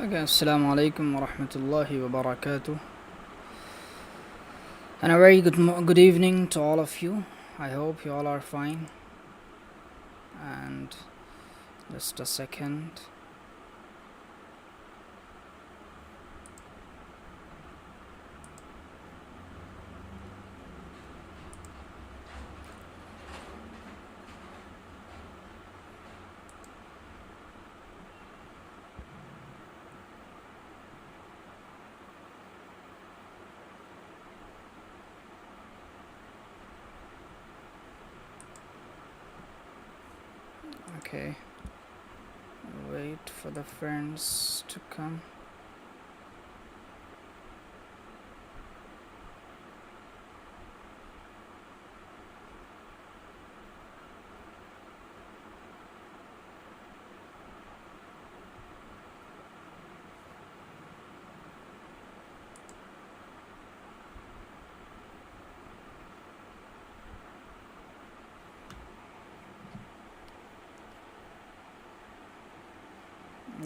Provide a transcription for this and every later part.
Okay, Assalamu alaikum wa rahmatullahi wa barakatuh. And a very good evening to all of you. I hope you all are fine. And just a second. Okay, wait for the friends to come.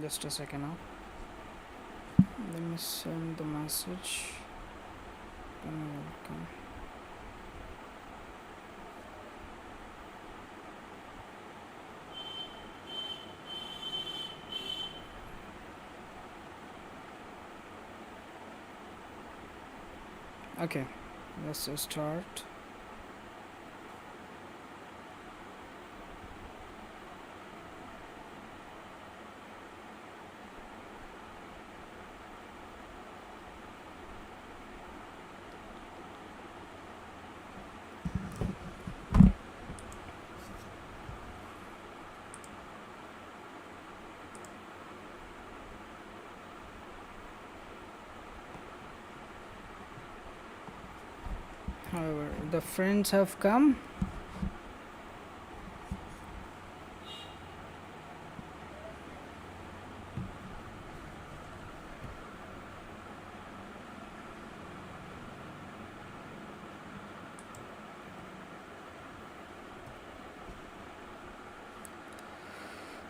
Just a second now. Let me send the message. Welcome. Okay, let's start. However, the friends have come.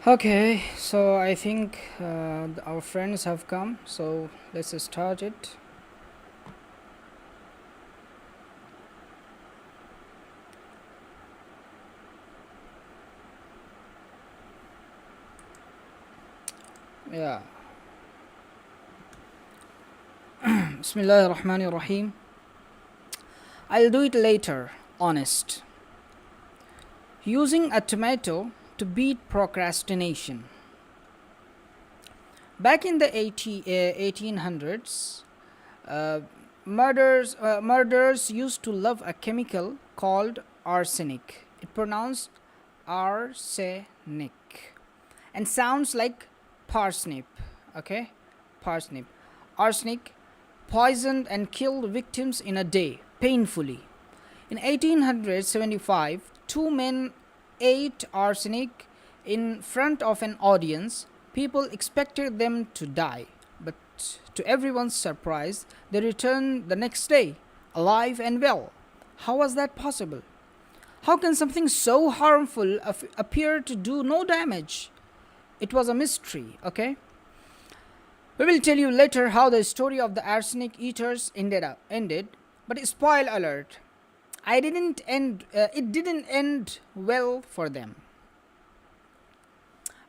Okay, so I think our friends have come, so let's start it. Yeah. Bismillah ar-Rahman ar-Rahim. I'll do it later, honest. Using a tomato to beat procrastination. Back in the 1800s, murderers used to love a chemical called arsenic. It pronounced arsenic and sounds like parsnip. Okay, parsnip. Arsenic poisoned and killed victims in a day, painfully. In 1875, two men ate arsenic in front of an audience. People expected them to die, but to everyone's surprise, they returned the next day, alive and well. How was that possible? How can something so harmful appear to do no damage? It was a mystery, okay? We will tell you later how the story of the arsenic eaters ended, but spoil alert. It didn't end well for them.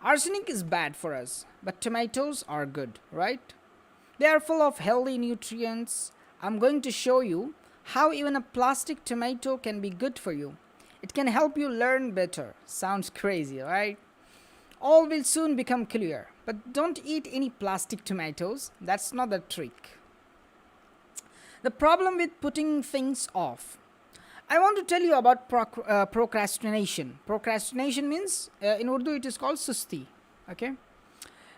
Arsenic is bad for us, but tomatoes are good, right? They are full of healthy nutrients. I'm going to show you how even a plastic tomato can be good for you. It can help you learn better. Sounds crazy, right? All will soon become clear, but don't eat any plastic tomatoes. That's not the trick. The problem with putting things off. I want to tell you about procrastination. Procrastination means, in Urdu it is called susti, okay?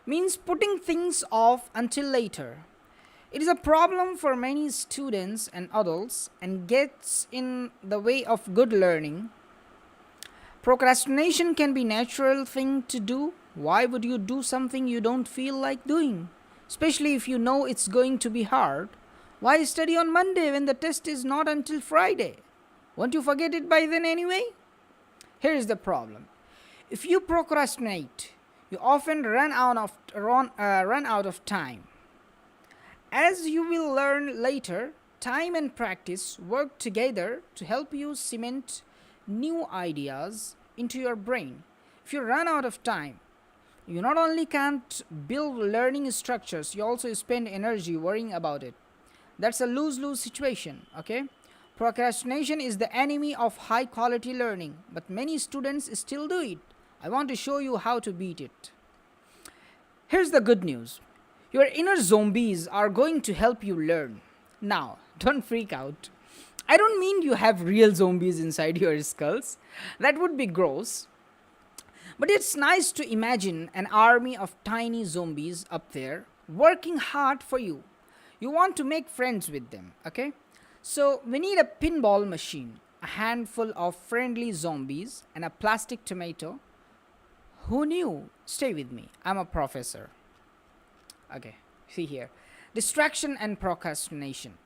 Means putting things off until later. It is a problem for many students and adults and gets in the way of good learning. Procrastination can be a natural thing to do. Why would you do something you don't feel like doing? Especially if you know it's going to be hard. Why study on Monday when the test is not until Friday? Won't you forget it by then anyway? Here is the problem. If you procrastinate, you often run out of time. As you will learn later, time and practice work together to help you cement new ideas into your brain. If you run out of time, you not only can't build learning structures, you also spend energy worrying about it. That's a lose-lose situation, okay? Procrastination is the enemy of high-quality learning, but many students still do it. I want to show you how to beat it. Here's the good news. Your inner zombies are going to help you learn. Now, don't freak out. I don't mean you have real zombies inside your skulls. That would be gross. But it's nice to imagine an army of tiny zombies up there working hard for you. You want to make friends with them, okay? So we need a pinball machine, a handful of friendly zombies, and a plastic tomato. Who knew? Stay with me. I'm a professor. Okay, see here. Distraction and procrastination.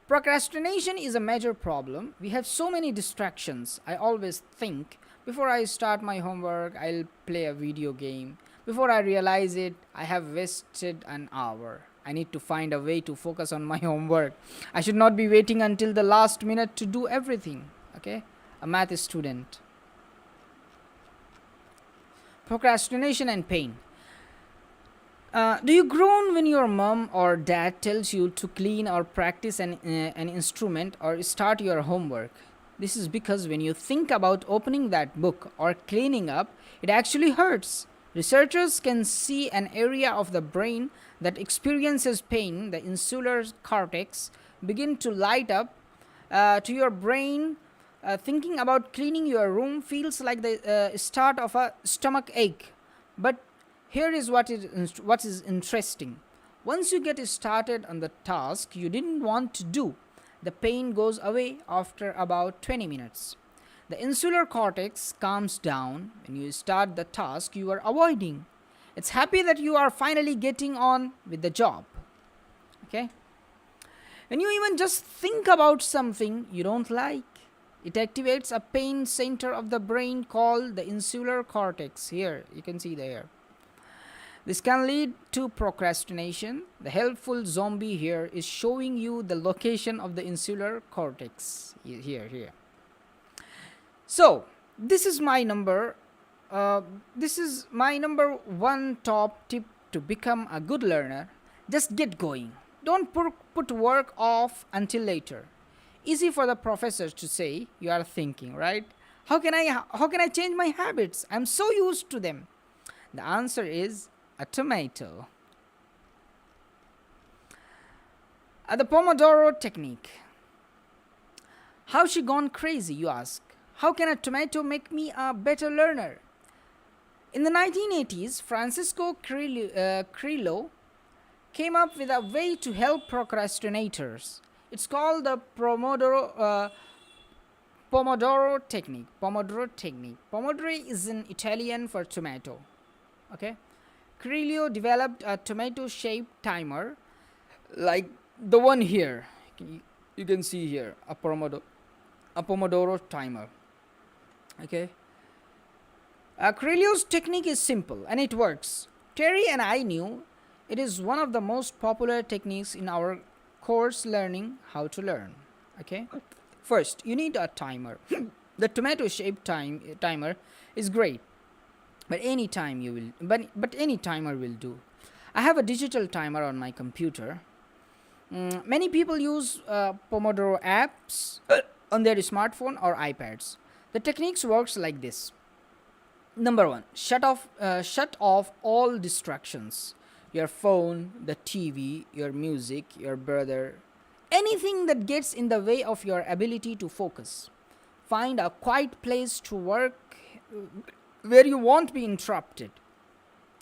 Procrastination is a major problem. We have so many distractions. I always think, before I start my homework, I'll play a video game. Before I realize it, I have wasted an hour. I need to find a way to focus on my homework. I should not be waiting until the last minute to do everything. Okay? A math student. Procrastination and pain. Do you groan when your mom or dad tells you to clean or practice an instrument or start your homework? This is because when you think about opening that book or cleaning up, it actually hurts. Researchers can see an area of the brain that experiences pain, the insular cortex, begin to light up. To your brain, thinking about cleaning your room feels like the start of a stomach ache. But here is what is interesting. Once you get started on the task you didn't want to do, the pain goes away after about 20 minutes. The insular cortex calms down when you start the task you are avoiding. It's happy that you are finally getting on with the job. Okay? When you even just think about something you don't like, it activates a pain center of the brain called the insular cortex. Here, you can see there. This can lead to procrastination. The helpful zombie here is showing you the location of the insular cortex. Here. So, this is my number one top tip to become a good learner. Just get going. Don't put work off until later. Easy for the professors to say, you are thinking, right? How can I change my habits? I'm so used to them. The answer is a tomato. The Pomodoro technique. How's she gone crazy, you ask? How can a tomato make me a better learner? In the 1980s, Francisco Carrillo came up with a way to help procrastinators. It's called the Pomodoro technique. Pomodoro is in Italian for tomato. Okay? Carrillo developed a tomato-shaped timer like the one here. You can see here a Pomodoro timer. Okay? Carrillo's technique is simple and it works. Terry and I knew it is one of the most popular techniques in our course Learning How to Learn. Okay? First, you need a timer. The tomato-shaped timer is great, but any timer will do. I have a digital timer on my computer. Many people use Pomodoro apps on their smartphone or iPads. The techniques works like this. Number one, shut off all distractions. Your phone, the TV, your music, your brother, anything that gets in the way of your ability to focus. Find a quiet place to work where you won't be interrupted.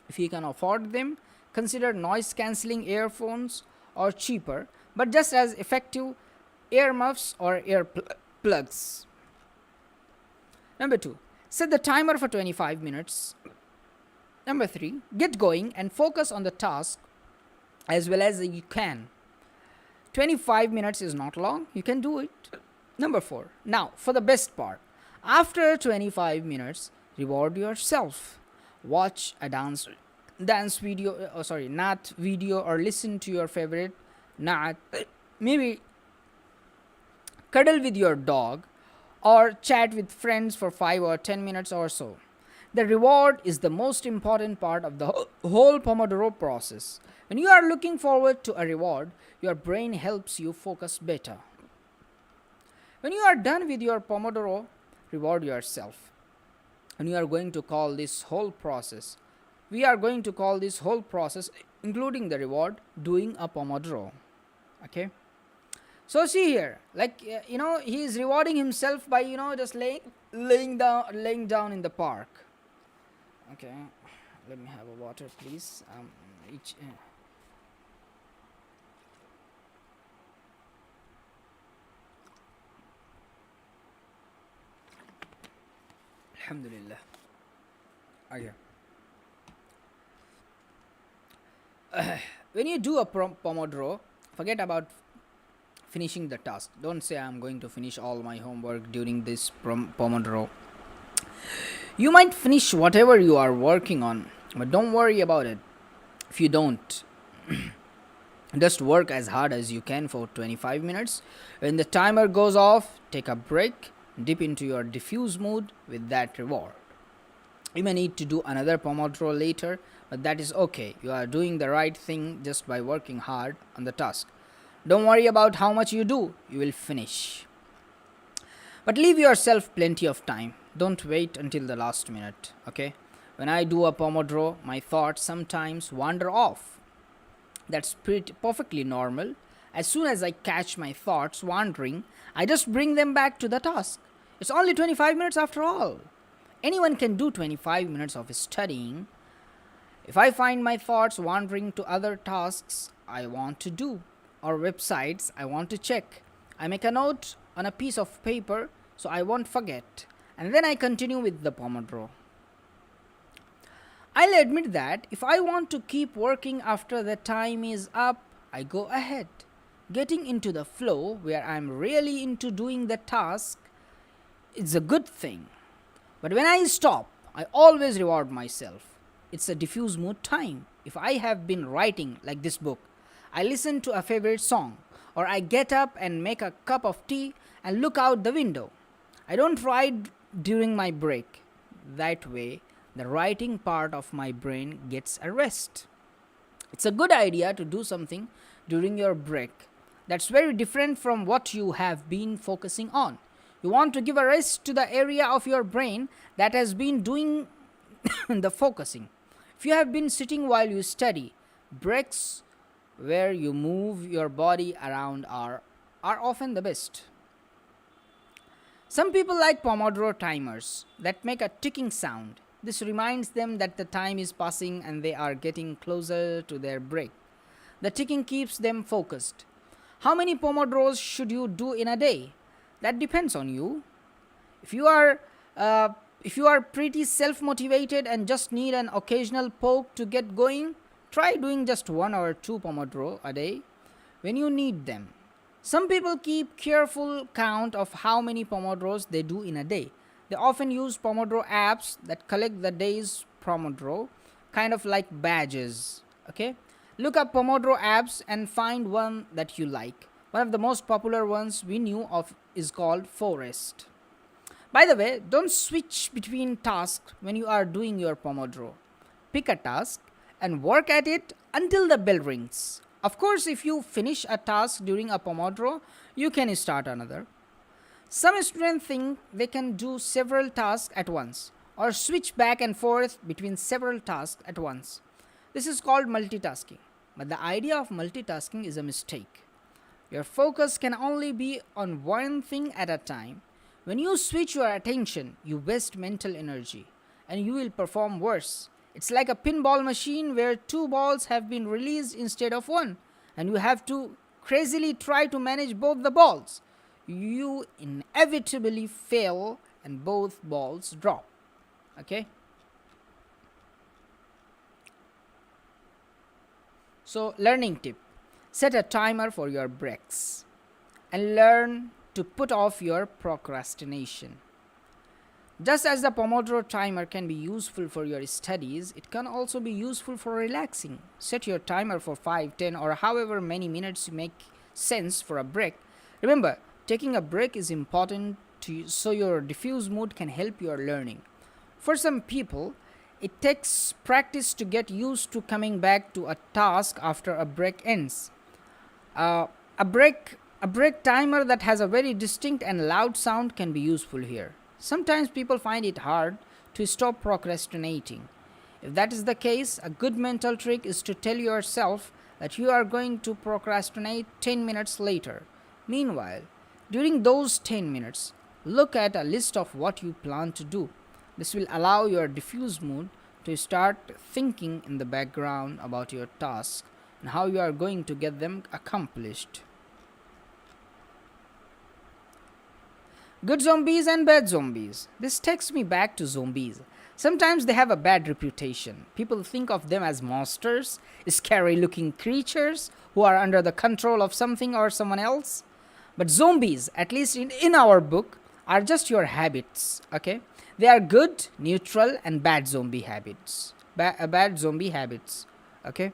If you can afford them, consider noise-cancelling earphones or cheaper, but just as effective earmuffs or earplugs. Number 2, set the timer for 25 minutes. Number 3, get going and focus on the task as well as you can. 25 minutes is not long, you can do it. Number 4, now for the best part. After 25 minutes, reward yourself. watch a dance video, naat video, or listen to your favorite naat. Maybe cuddle with your dog or chat with friends for 5 or 10 minutes or so. The reward is the most important part of the whole Pomodoro process. When you are looking forward to a reward, your brain helps you focus better. When you are done with your Pomodoro, reward yourself. And we are going to call this whole process, including the reward, doing a Pomodoro. Okay? So see here, he is rewarding himself by, just laying down in the park. Okay, let me have a water, please. Alhamdulillah. Okay. When you do a Pomodoro, forget about finishing the task. Don't say I'm going to finish all my homework during this Pomodoro. You might finish whatever you are working on, but don't worry about it. If you don't, just work as hard as you can for 25 minutes. When the timer goes off, take a break, dip into your diffuse mood with that reward. You may need to do another Pomodoro later, but that is okay. You are doing the right thing just by working hard on the task. Don't worry about how much you do, you will finish. But leave yourself plenty of time. Don't wait until the last minute, okay? When I do a Pomodoro, my thoughts sometimes wander off. That's perfectly normal. As soon as I catch my thoughts wandering, I just bring them back to the task. It's only 25 minutes after all. Anyone can do 25 minutes of studying. If I find my thoughts wandering to other tasks I want to do, or websites I want to check, I make a note on a piece of paper so I won't forget, and then I continue with the Pomodoro. I'll admit that if I want to keep working after the time is up, I go ahead. Getting into the flow where I'm really into doing the task is a good thing. But when I stop, I always reward myself. It's a diffuse mood time. If I have been writing like this book, I listen to a favorite song, or I get up and make a cup of tea and look out the window. I don't write during my break. That way, the writing part of my brain gets a rest. It's a good idea to do something during your break. That's very different from what you have been focusing on. You want to give a rest to the area of your brain that has been doing the focusing. If you have been sitting while you study, breaks where you move your body around are often the best. Some people like Pomodoro timers that make a ticking sound. This reminds them that the time is passing and they are getting closer to their break. The ticking keeps them focused. How many Pomodoros should you do in a day? That depends on you. If you are pretty self-motivated and just need an occasional poke to get going, try doing just 1 or 2 Pomodoro a day when you need them. Some people keep careful count of how many Pomodoros they do in a day. They often use Pomodoro apps that collect the day's Pomodoro, kind of like badges. Okay? Look up Pomodoro apps and find one that you like. One of the most popular ones we knew of is called Forest. By the way, don't switch between tasks when you are doing your Pomodoro. Pick a task and work at it until the bell rings. Of course, if you finish a task during a Pomodoro, you can start another. Some students think they can do several tasks at once or switch back and forth between several tasks at once. This is called multitasking. But the idea of multitasking is a mistake. Your focus can only be on one thing at a time. When you switch your attention, you waste mental energy and you will perform worse. It's like a pinball machine where 2 balls have been released instead of 1, and you have to crazily try to manage both the balls. You inevitably fail and both balls drop. Okay? So, learning tip. Set a timer for your breaks and learn to put off your procrastination. Just as the Pomodoro timer can be useful for your studies, it can also be useful for relaxing. Set your timer for 5, 10, or however many minutes you make sense for a break. Remember, taking a break is important so your diffuse mood can help your learning. For some people, it takes practice to get used to coming back to a task after a break ends. A break timer that has a very distinct and loud sound can be useful here. Sometimes people find it hard to stop procrastinating. If that is the case, a good mental trick is to tell yourself that you are going to procrastinate 10 minutes later. Meanwhile, during those 10 minutes, look at a list of what you plan to do. This will allow your diffuse mood to start thinking in the background about your tasks and how you are going to get them accomplished. Good zombies and bad zombies. This takes me back to zombies. Sometimes they have a bad reputation. People think of them as monsters, scary looking creatures who are under the control of something or someone else. But zombies, at least in our book, are just your habits, okay? They are good, neutral, and bad zombie habits. Bad zombie habits, okay?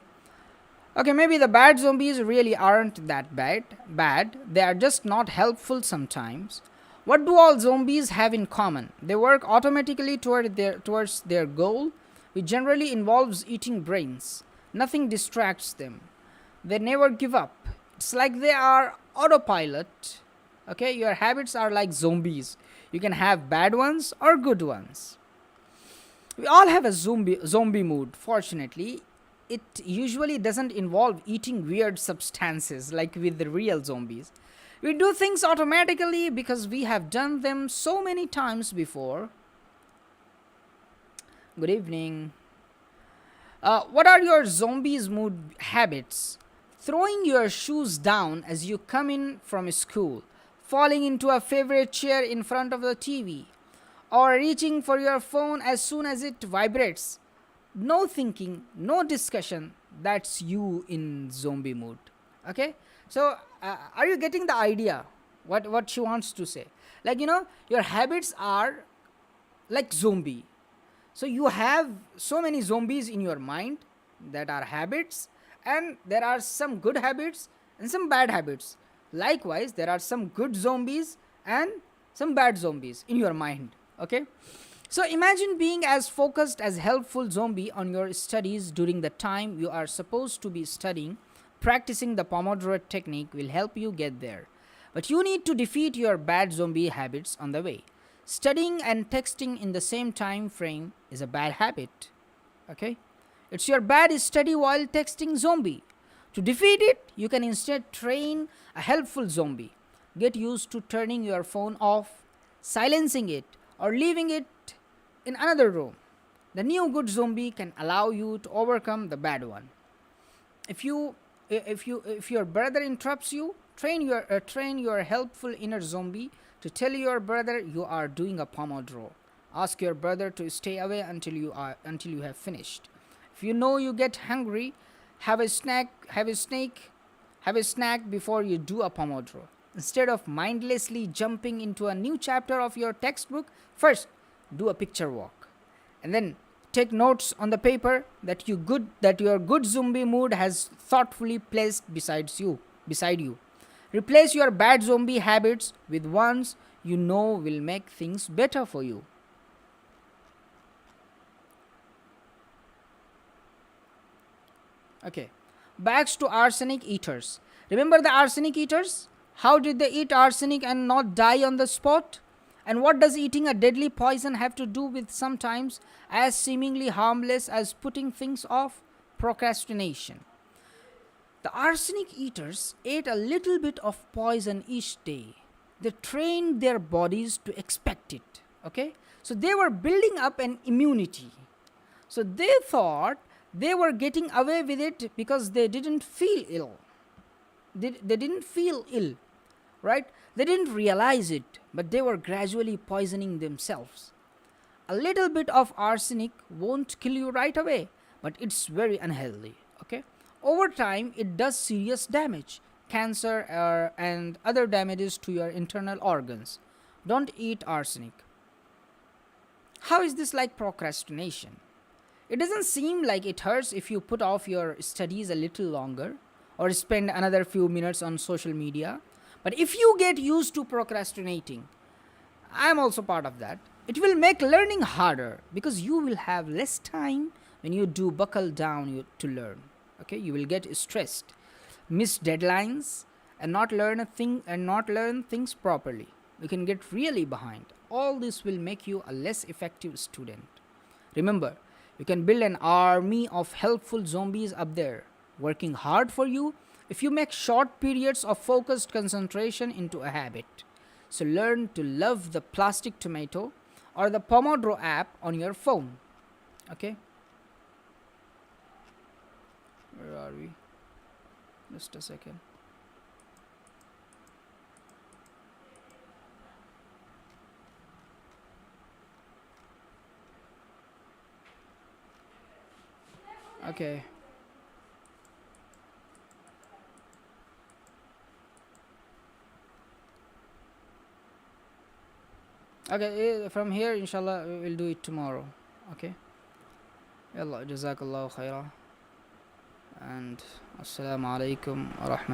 Okay, maybe the bad zombies really aren't that bad. They are just not helpful sometimes. What do all zombies have in common? They work automatically towards their goal, which generally involves eating brains. Nothing distracts them. They never give up. It's like they are autopilot. Okay, your habits are like zombies. You can have bad ones or good ones. We all have a zombie mood. Fortunately, it usually doesn't involve eating weird substances like with the real zombies. We do things automatically because we have done them so many times before. Good evening. What are your zombies mood habits? Throwing your shoes down as you come in from school, falling into a favorite chair in front of the TV, or reaching for your phone as soon as it vibrates. No thinking, no discussion. That's you in zombie mood. Okay? So, are you getting the idea? What she wants to say? Like, your habits are like zombie. So, you have so many zombies in your mind that are habits, and there are some good habits and some bad habits. Likewise, there are some good zombies and some bad zombies in your mind. Okay? So, imagine being as focused as helpful zombie on your studies during the time you are supposed to be studying. Practicing the Pomodoro technique will help you get there. But you need to defeat your bad zombie habits on the way. Studying and texting in the same time frame is a bad habit. Okay? It's your bad study while texting zombie. To defeat it, you can instead train a helpful zombie. Get used to turning your phone off, silencing it, or leaving it in another room. The new good zombie can allow you to overcome the bad one. If your brother interrupts you, train your helpful inner zombie to tell your brother you are doing a Pomodoro. Ask your brother to stay away until you have finished. If you know you get hungry, have a snack before you do a Pomodoro. Instead of mindlessly jumping into a new chapter of your textbook, first do a picture walk, and then take notes on the paper that your good zombie mood has thoughtfully placed beside you. Replace your bad zombie habits with ones you know will make things better for you. Okay. Back to arsenic eaters. Remember the arsenic eaters? How did they eat arsenic and not die on the spot? And what does eating a deadly poison have to do with sometimes as seemingly harmless as putting things off? Procrastination. The arsenic eaters ate a little bit of poison each day. They trained their bodies to expect it. Okay? So they were building up an immunity. So they thought they were getting away with it because they didn't feel ill. They didn't feel ill, right? They didn't realize it, but they were gradually poisoning themselves. A little bit of arsenic won't kill you right away, but it's very unhealthy, okay? Over time, it does serious damage, cancer and other damages to your internal organs. Don't eat arsenic. How is this like procrastination? It doesn't seem like it hurts if you put off your studies a little longer or spend another few minutes on social media. But if you get used to procrastinating, I am also part of that, it will make learning harder because you will have less time when you do buckle down to learn. Okay, you will get stressed, miss deadlines, and not learn things properly. You can get really behind. All this will make you a less effective student. Remember, you can build an army of helpful zombies up there, working hard for you if you make short periods of focused concentration into a habit. So learn to love the plastic tomato or the Pomodoro app on your phone. Okay? Where are we? Just a second. Okay. Okay, from here, inshallah, we will do it tomorrow. Okay? Yalla, jazakallahu khaira. And assalamu alaikum wa rahmatullahi.